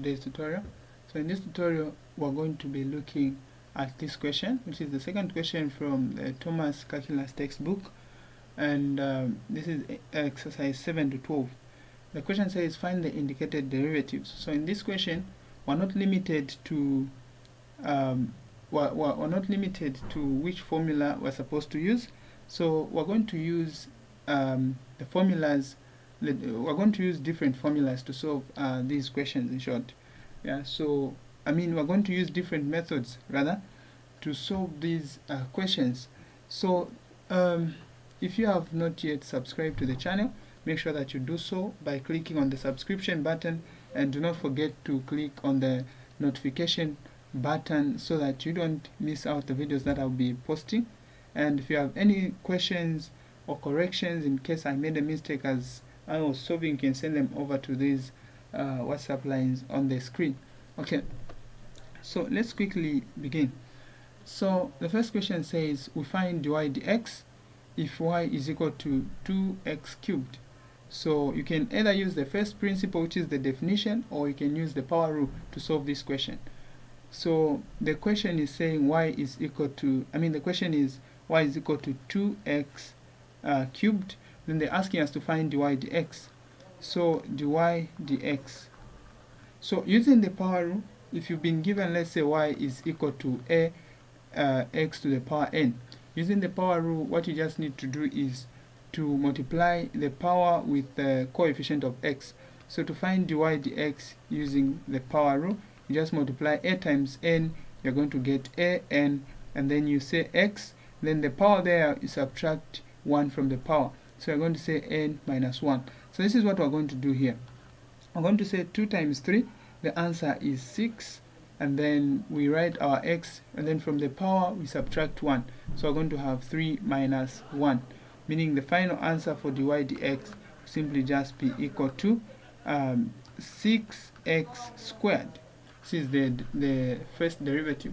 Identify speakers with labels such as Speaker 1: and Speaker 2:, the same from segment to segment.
Speaker 1: today's tutorial. So in this tutorial we're going to be looking at this question, which is the second question from the Thomas Calculus textbook, and this is exercise 7 to 12. The question says find the indicated derivatives. So in this question we're not limited to we're not limited to which formula we're supposed to use. So we're going to use the formulas. We're going to use different formulas to solve these questions, in short. Yeah, so we're going to use different methods rather to solve these questions. So if you have not yet subscribed to the channel, make sure that you do so by clicking on the subscription button, and do not forget to click on the notification button so that you don't miss out the videos that I'll be posting. And if you have any questions or corrections in case I made a mistake as I was solving, you can send them over to these WhatsApp lines on the screen. Okay, so let's quickly begin. So the first question says we find dy dx if y is equal to 2x cubed. So you can either use the first principle, which is the definition, or you can use the power rule to solve this question. So the question is saying y is equal to, the question is y is equal to 2x cubed. Then they're asking us to find dy dx. So dy dx. So using the power rule, if you've been given, let's say y is equal to x to the power n, using the power rule, what you just need to do is to multiply the power with the coefficient of x. So to find dy dx using the power rule, you just multiply a times n, you're going to get a n, and then you say x, then the power there, you subtract 1 from the power. So you're going to say n minus 1. So this is what we're going to do here. I'm going to say 2 times 3, the answer is 6, and then we write our x, and then from the power we subtract 1. So we're going to have 3 minus 1, meaning the final answer for dy dx will simply just be equal to 6x squared. This is the first derivative.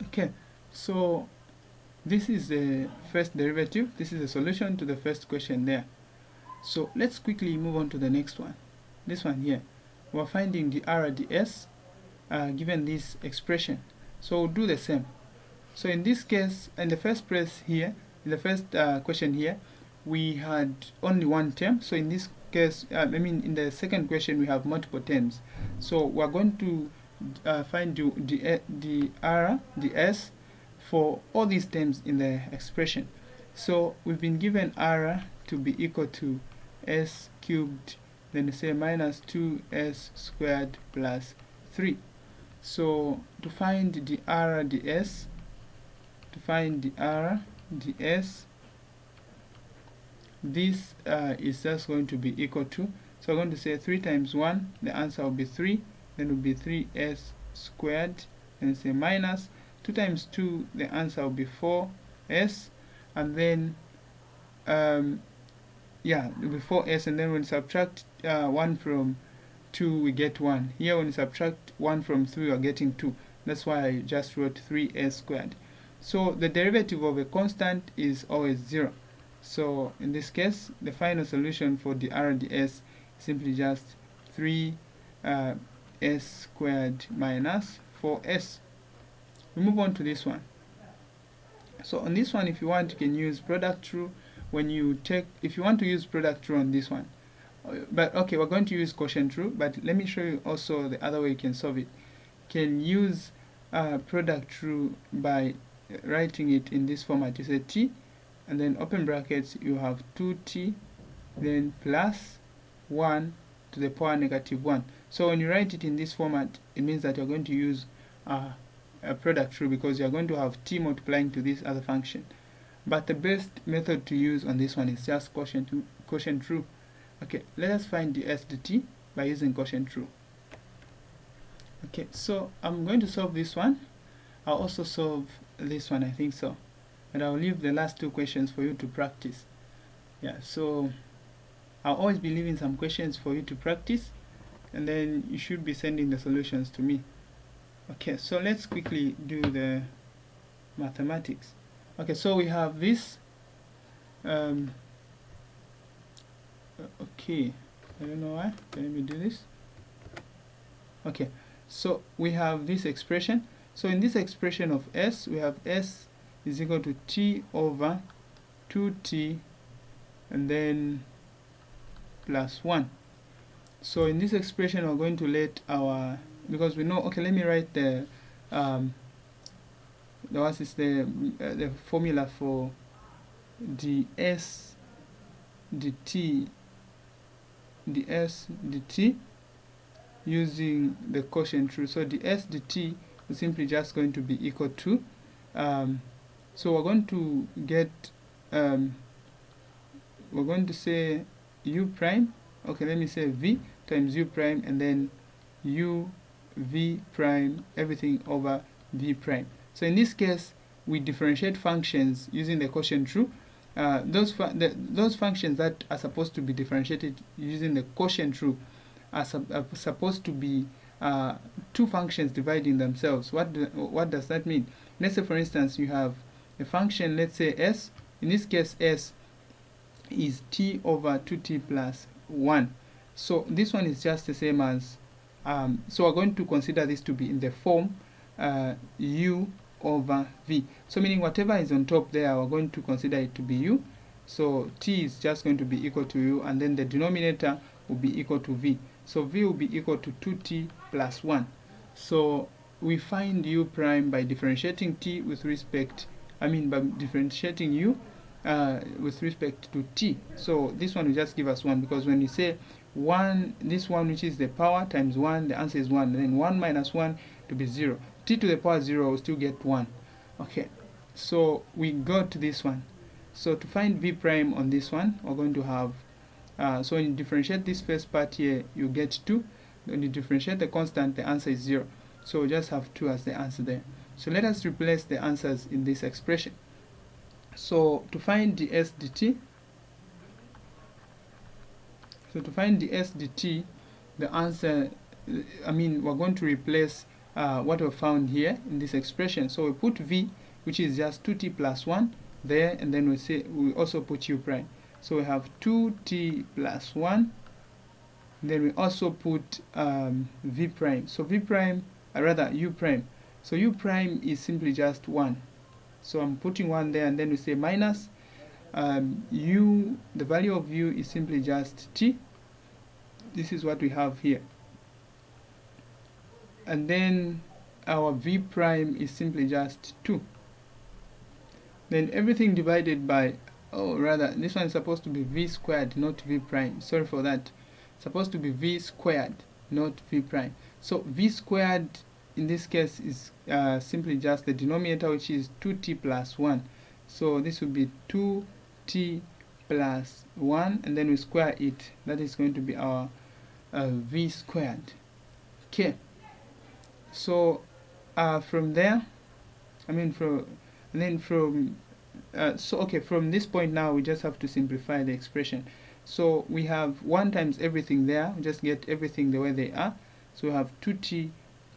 Speaker 1: Okay, so this is the first derivative. This is the solution to the first question there. So let's quickly move on to the next one. This one here, we're finding the ds given this expression. So we'll do the same. So in this case, in the first place here, in the first question here, we had only one term. So in this case, in the second question, we have multiple terms. So we're going to find the ds for all these terms in the expression. So we've been given r to be equal to s cubed, then we say minus 2s squared plus 3. So to find the ds, this is just going to be equal to, so I'm going to say 3 times 1, the answer will be 3, then it will be 3s squared, and say minus 2 times 2, the answer will be 4s, and then it will be 4s, and then when we subtract 1 from 2 we get 1. Here when we subtract 1 from 3 we are getting 2. That's why I just wrote 3s squared. So the derivative of a constant is always 0. So in this case, the final solution for the ds is simply just 3s squared minus 4s. We move on to this one. So on this one, if you want, you can use product rule. If you want to use product rule on this one, but okay, we're going to use quotient rule, but let me show you also the other way you can solve it. You can use product rule by writing it in this format. You say t, and then open brackets, you have 2t, then plus 1 to the power negative 1. So when you write it in this format, it means that you're going to use a product rule, because you're going to have t multiplying to this other function. But the best method to use on this one is just quotient rule. Okay, let us find the s dt by using quotient rule. Okay, so I'm going to solve this one. I'll also solve this one, I think so. And I'll leave the last two questions for you to practice. Yeah, so I'll always be leaving some questions for you to practice, and then you should be sending the solutions to me. Okay, so let's quickly do the mathematics. Okay, so we have this. Okay, I don't know why. Okay, let me do this. Okay, so we have this expression. So in this expression of s, we have s is equal to t over 2t and then plus 1. So in this expression, we're going to let our, because we know, okay, let me write the what is the formula for ds dt using the quotient rule. So ds dt is simply just going to be equal to, so we're going to get, we're going to say u prime, okay, let me say v times u prime and then u v prime everything over v prime. So in this case, we differentiate functions using the quotient rule. Those functions that are supposed to be differentiated using the quotient rule are supposed to be two functions dividing themselves. What does that mean? Let's say, for instance, you have a function, let's say s. In this case, s is t over 2t plus 1. So this one is just the same as, so we're going to consider this to be in the form u over v. So meaning whatever is on top there, we're going to consider it to be u. So t is just going to be equal to u, and then the denominator will be equal to v. So v will be equal to 2t plus 1. So we find u prime by differentiating t with respect, by differentiating u with respect to t. So this one will just give us 1, because when you say 1, this one which is the power times 1, the answer is 1, and then 1 minus 1 to be 0. T to the power 0 will still get 1. Okay, so we got this one. So to find v prime on this one, we're going to have, so when you differentiate this first part here, you get 2. When you differentiate the constant, the answer is 0. So we just have 2 as the answer there. So let us replace the answers in this expression. So to find ds dt, the answer, we're going to replace what we found here in this expression. So we put v, which is just 2t plus 1 there, and then we also put u prime. So we have 2t plus 1, then we also put v prime. So v prime, rather u prime. So u prime is simply just 1. So I'm putting 1 there, and then we say minus u, the value of u is simply just t. This is what we have here. And then our v prime is simply just 2. Then everything divided by, this one is supposed to be v squared, not v prime. Sorry for that. It's supposed to be v squared, not v prime. So v squared in this case is simply just the denominator, which is 2t plus 1. So this would be 2t plus 1, and then we square it. That is going to be our v squared. Okay. So from there, from this point now, we just have to simplify the expression. So we have 1 times everything there. We just get everything the way they are. So we have 2t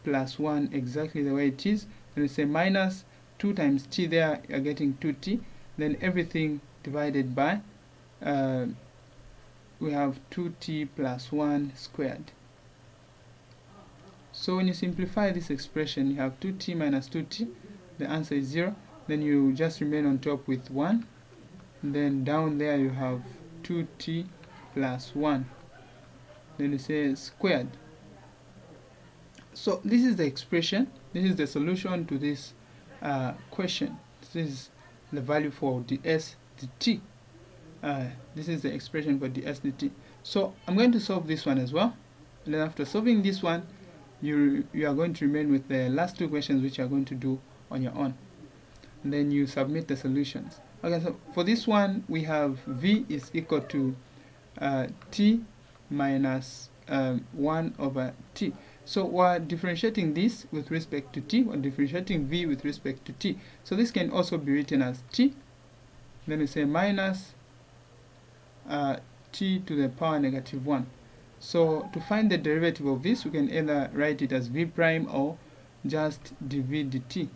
Speaker 1: plus 1 exactly the way it is. Then we say minus 2 times t there, you're getting 2t. Then everything divided by, we have 2t plus 1 squared. So when you simplify this expression, you have 2t minus 2t. The answer is 0. Then you just remain on top with 1. And then down there you have 2t plus 1. Then you say squared. So this is the expression. This is the solution to this question. This is the value for ds dt. This is the expression for ds dt. So I'm going to solve this one as well. And then after solving this one, you are going to remain with the last 2 questions, which you are going to do on your own. And then you submit the solutions. Okay, so for this one, we have v is equal to t minus 1 over t. So we're differentiating this with respect to t. We're differentiating v with respect to t. So this can also be written as t. Then we say minus t to the power negative 1. So to find the derivative of this, we can either write it as v prime or just dv dt.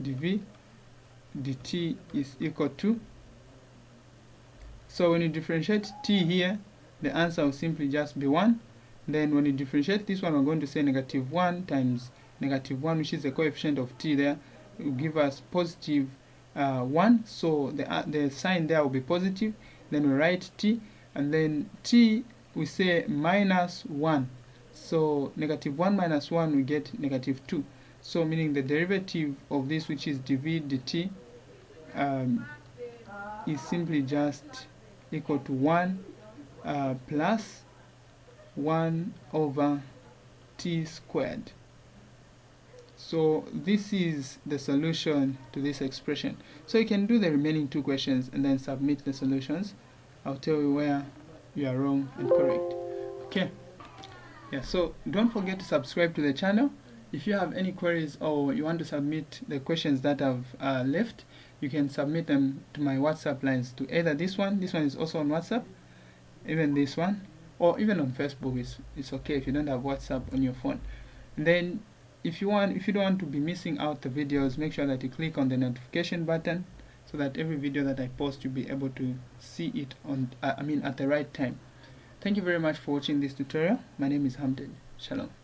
Speaker 1: dv dt is equal to, so when you differentiate t here, the answer will simply just be 1. Then when you differentiate this one, we're going to say negative 1 times negative 1, which is the coefficient of t there, will give us positive 1. So the sign there will be positive. Then we write t, and then t we say minus 1. So negative 1 minus 1 we get negative 2. So meaning the derivative of this, which is dv dt, is simply just equal to 1 plus 1 over t squared. So this is the solution to this expression. So you can do the remaining 2 questions and then submit the solutions. I'll tell you where you are wrong and correct. Okay. Yeah, so don't forget to subscribe to the channel. If you have any queries or you want to submit the questions that I've left, you can submit them to my WhatsApp lines, to either this one is also on WhatsApp, even this one, or even on Facebook. It's okay if you don't have WhatsApp on your phone. And then if you don't want to be missing out the videos, make sure that you click on the notification button so that every video that I post you'll be able to see it on at the right time. Thank you very much for watching this tutorial. My name is Harmtedy. Shalom.